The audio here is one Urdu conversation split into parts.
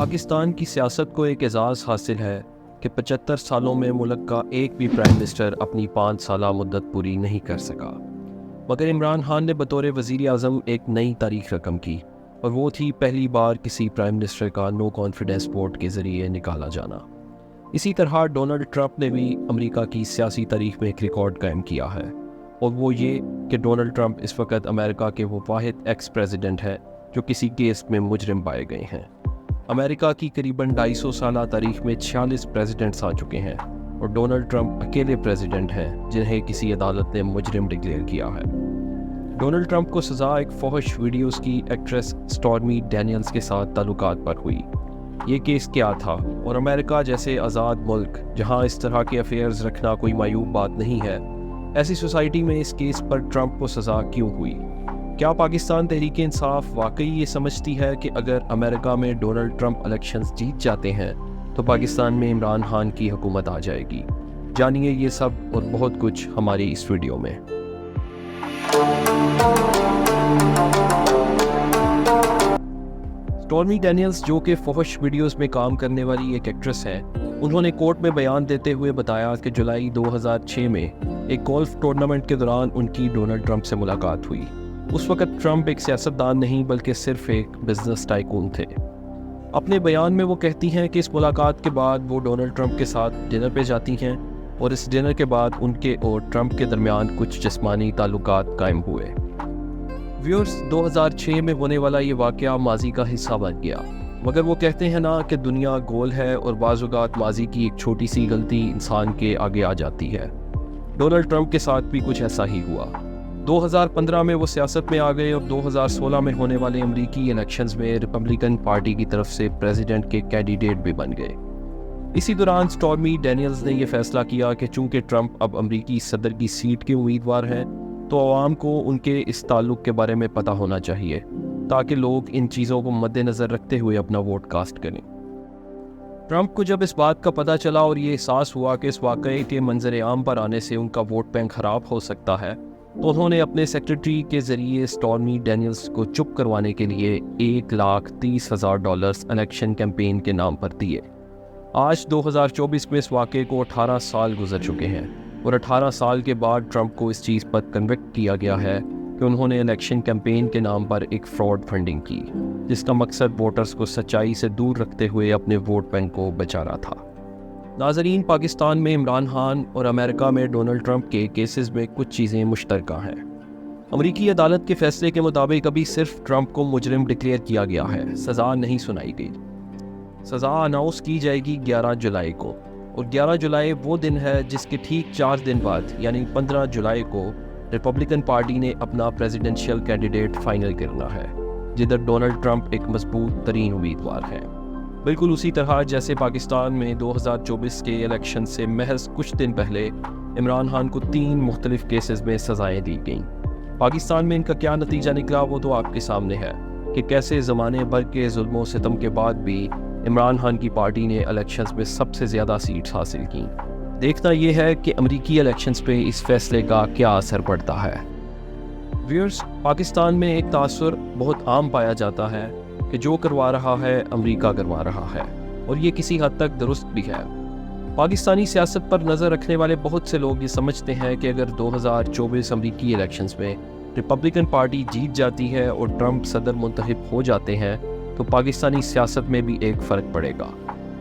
پاکستان کی سیاست کو ایک اعزاز حاصل ہے کہ 75 سالوں میں ملک کا ایک بھی پرائم منسٹر اپنی 5 سالہ مدت پوری نہیں کر سکا، مگر عمران خان نے بطور وزیر اعظم ایک نئی تاریخ رقم کی، اور وہ تھی پہلی بار کسی پرائم منسٹر کا نو کانفیڈنس ووٹ کے ذریعے نکالا جانا۔ اسی طرح ڈونلڈ ٹرمپ نے بھی امریکہ کی سیاسی تاریخ میں ایک ریکارڈ قائم کیا ہے، اور وہ یہ کہ ڈونلڈ ٹرمپ اس وقت امریکہ کے وہ واحد ایکس پریزیڈنٹ ہے جو کسی کیس میں مجرم پائے گئے ہیں۔ امریکہ کی قریباً 250 سالہ تاریخ میں 46 پریزیڈنٹس آ چکے ہیں، اور ڈونلڈ ٹرمپ اکیلے پریزیڈنٹ ہیں جنہیں کسی عدالت نے مجرم ڈکلیئر کیا ہے۔ ڈونلڈ ٹرمپ کو سزا ایک فحش ویڈیوز کی ایکٹریس سٹارمی ڈینیلز کے ساتھ تعلقات پر ہوئی۔ یہ کیس کیا تھا، اور امریکہ جیسے آزاد ملک جہاں اس طرح کے افیئرز رکھنا کوئی معیوب بات نہیں ہے، ایسی سوسائٹی میں اس کیس پر ٹرمپ کو سزا کیوں ہوئی؟ کیا پاکستان تحریک انصاف واقعی یہ سمجھتی ہے کہ اگر امریکہ میں ڈونلڈ ٹرمپ الیکشنز جیت جاتے ہیں تو پاکستان میں عمران خان کی حکومت آ جائے گی؟ جانیے یہ سب اور بہت کچھ ہماری اس ویڈیو میں۔ سٹارمی ڈینیلز جو کہ فحش ویڈیوز میں کام کرنے والی ایک ایکٹریس ہیں، انہوں نے کورٹ میں بیان دیتے ہوئے بتایا کہ جولائی 2006 میں ایک گولف ٹورنامنٹ کے دوران ان کی ڈونلڈ ٹرمپ سے ملاقات ہوئی۔ اس وقت ٹرمپ ایک سیاستدان نہیں بلکہ صرف ایک بزنس ٹائکون تھے۔ اپنے بیان میں وہ کہتی ہیں کہ اس ملاقات کے بعد وہ ڈونلڈ ٹرمپ کے ساتھ ڈنر پہ جاتی ہیں، اور اس ڈنر کے بعد ان کے اور ٹرمپ کے درمیان کچھ جسمانی تعلقات قائم ہوئے۔ ویورز، 2006 میں ہونے والا یہ واقعہ ماضی کا حصہ بن گیا، مگر وہ کہتے ہیں نا کہ دنیا گول ہے اور بعض اوقات ماضی کی ایک چھوٹی سی غلطی انسان کے آگے آ جاتی ہے۔ ڈونلڈ ٹرمپ کے ساتھ بھی کچھ ایسا ہی ہوا۔ 2015 میں وہ سیاست میں آ گئے اور 2016 میں ہونے والے امریکی الیکشنز میں ریپبلکن پارٹی کی طرف سے پریزیڈنٹ کے کینڈیڈیٹ بھی بن گئے۔ اسی دوران سٹارمی ڈینیلز نے یہ فیصلہ کیا کہ چونکہ ٹرمپ اب امریکی صدر کی سیٹ کے امیدوار ہیں تو عوام کو ان کے اس تعلق کے بارے میں پتہ ہونا چاہیے، تاکہ لوگ ان چیزوں کو مد نظر رکھتے ہوئے اپنا ووٹ کاسٹ کریں۔ ٹرمپ کو جب اس بات کا پتہ چلا اور یہ احساس ہوا کہ اس واقعے کے منظر عام پر آنے سے ان کا ووٹ بینک خراب ہو سکتا ہے، تو انہوں نے اپنے سیکرٹری کے ذریعے سٹارمی ڈینیلز کو چپ کروانے کے لیے $1,30,000 الیکشن کیمپین کے نام پر دیے۔ آج 2024 میں اس واقعے کو 18 سال گزر چکے ہیں، اور 18 سال کے بعد ٹرمپ کو اس چیز پر کنوکٹ کیا گیا ہے کہ انہوں نے الیکشن کیمپین کے نام پر ایک فراڈ فنڈنگ کی، جس کا مقصد ووٹرز کو سچائی سے دور رکھتے ہوئے اپنے ووٹ بینک کو بچانا تھا۔ ناظرین، پاکستان میں عمران خان اور امریکہ میں ڈونلڈ ٹرمپ کے کیسز میں کچھ چیزیں مشترکہ ہیں۔ امریکی عدالت کے فیصلے کے مطابق ابھی صرف ٹرمپ کو مجرم ڈکلیئر کیا گیا ہے، سزا نہیں سنائی گئی۔ سزا اناؤنس کی جائے گی 11 جولائی کو، اور 11 جولائی وہ دن ہے جس کے ٹھیک 4 دن بعد یعنی 15 جولائی کو ریپبلکن پارٹی نے اپنا پریزیڈنشیل کینڈیڈیٹ فائنل کرنا ہے، جدھر ڈونلڈ ٹرمپ ایک مضبوط ترین امیدوار ہے۔ بالکل اسی طرح جیسے پاکستان میں 2024 کے الیکشن سے محض کچھ دن پہلے عمران خان کو 3 مختلف کیسز میں سزائیں دی گئیں۔ پاکستان میں ان کا کیا نتیجہ نکلا وہ تو آپ کے سامنے ہے کہ کیسے زمانے بھر کے ظلم و ستم کے بعد بھی عمران خان کی پارٹی نے الیکشنز میں سب سے زیادہ سیٹس حاصل کیں۔ دیکھنا یہ ہے کہ امریکی الیکشنز پہ اس فیصلے کا کیا اثر پڑتا ہے۔ ویورز، پاکستان میں ایک تاثر بہت عام پایا جاتا ہے کہ جو کروا رہا ہے امریکہ کروا رہا ہے، اور یہ کسی حد تک درست بھی ہے۔ پاکستانی سیاست پر نظر رکھنے والے بہت سے لوگ یہ سمجھتے ہیں کہ اگر 2024 امریکی الیکشنز میں ریپبلکن پارٹی جیت جاتی ہے اور ٹرمپ صدر منتخب ہو جاتے ہیں تو پاکستانی سیاست میں بھی ایک فرق پڑے گا،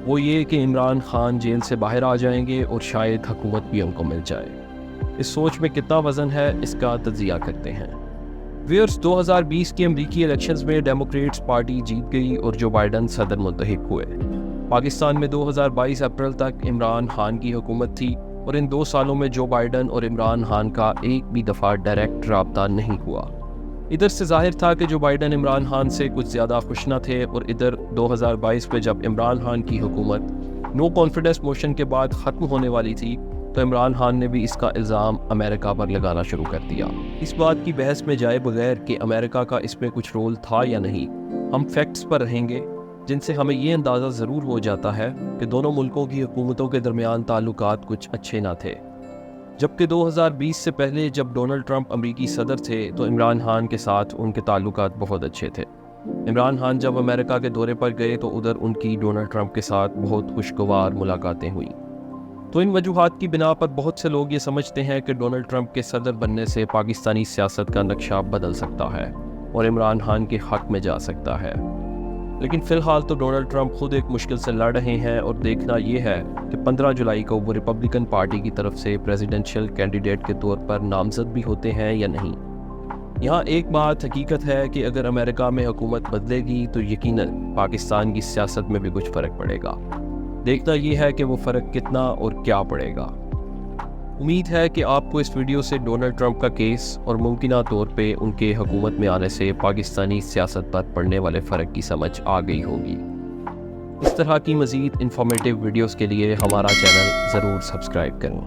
وہ یہ کہ عمران خان جیل سے باہر آ جائیں گے اور شاید حکومت بھی ان کو مل جائے۔ اس سوچ میں کتنا وزن ہے، اس کا تجزیہ کرتے ہیں۔ ویئرز، 2020 کے امریکی الیکشنز میں ڈیموکریٹس پارٹی جیت گئی اور جو بائیڈن صدر منتخب ہوئے۔ پاکستان میں 2022 اپریل تک عمران خان کی حکومت تھی، اور ان 2 سالوں میں جو بائیڈن اور عمران خان کا ایک بھی دفعہ ڈائریکٹ رابطہ نہیں ہوا۔ ادھر سے ظاہر تھا کہ جو بائیڈن عمران خان سے کچھ زیادہ خوش نہ تھے، اور ادھر 2022 میں جب عمران خان کی حکومت نو کانفیڈنس موشن کے بعد ختم ہونے والی تھی تو عمران خان نے بھی اس کا الزام امریکہ پر لگانا شروع کر دیا۔ اس بات کی بحث میں جائے بغیر کہ امریکہ کا اس میں کچھ رول تھا یا نہیں، ہم فیکٹس پر رہیں گے جن سے ہمیں یہ اندازہ ضرور ہو جاتا ہے کہ دونوں ملکوں کی حکومتوں کے درمیان تعلقات کچھ اچھے نہ تھے۔ جبکہ 2020 سے پہلے جب ڈونلڈ ٹرمپ امریکی صدر تھے تو عمران خان کے ساتھ ان کے تعلقات بہت اچھے تھے۔ عمران خان جب امریکہ کے دورے پر گئے تو ادھر ان کی ڈونلڈ ٹرمپ کے ساتھ بہت خوشگوار ملاقاتیں ہوئیں۔ تو ان وجوہات کی بنا پر بہت سے لوگ یہ سمجھتے ہیں کہ ڈونلڈ ٹرمپ کے صدر بننے سے پاکستانی سیاست کا نقشہ بدل سکتا ہے اور عمران خان کے حق میں جا سکتا ہے، لیکن فی الحال تو ڈونلڈ ٹرمپ خود ایک مشکل سے لڑ رہے ہیں اور دیکھنا یہ ہے کہ 15 جولائی کو وہ ریپبلکن پارٹی کی طرف سے پریزیڈنشل کینڈیڈیٹ کے طور پر نامزد بھی ہوتے ہیں یا نہیں۔ یہاں ایک بات حقیقت ہے کہ اگر امریکہ میں حکومت بدلے گی تو یقیناً پاکستان کی سیاست میں بھی کچھ فرق پڑے گا۔ دیکھنا یہ ہے کہ وہ فرق کتنا اور کیا پڑے گا۔ امید ہے کہ آپ کو اس ویڈیو سے ڈونلڈ ٹرمپ کا کیس اور ممکنہ طور پہ ان کے حکومت میں آنے سے پاکستانی سیاست پر پڑنے والے فرق کی سمجھ آ گئی ہوگی۔ اس طرح کی مزید انفارمیٹیو ویڈیوز کے لیے ہمارا چینل ضرور سبسکرائب کریں۔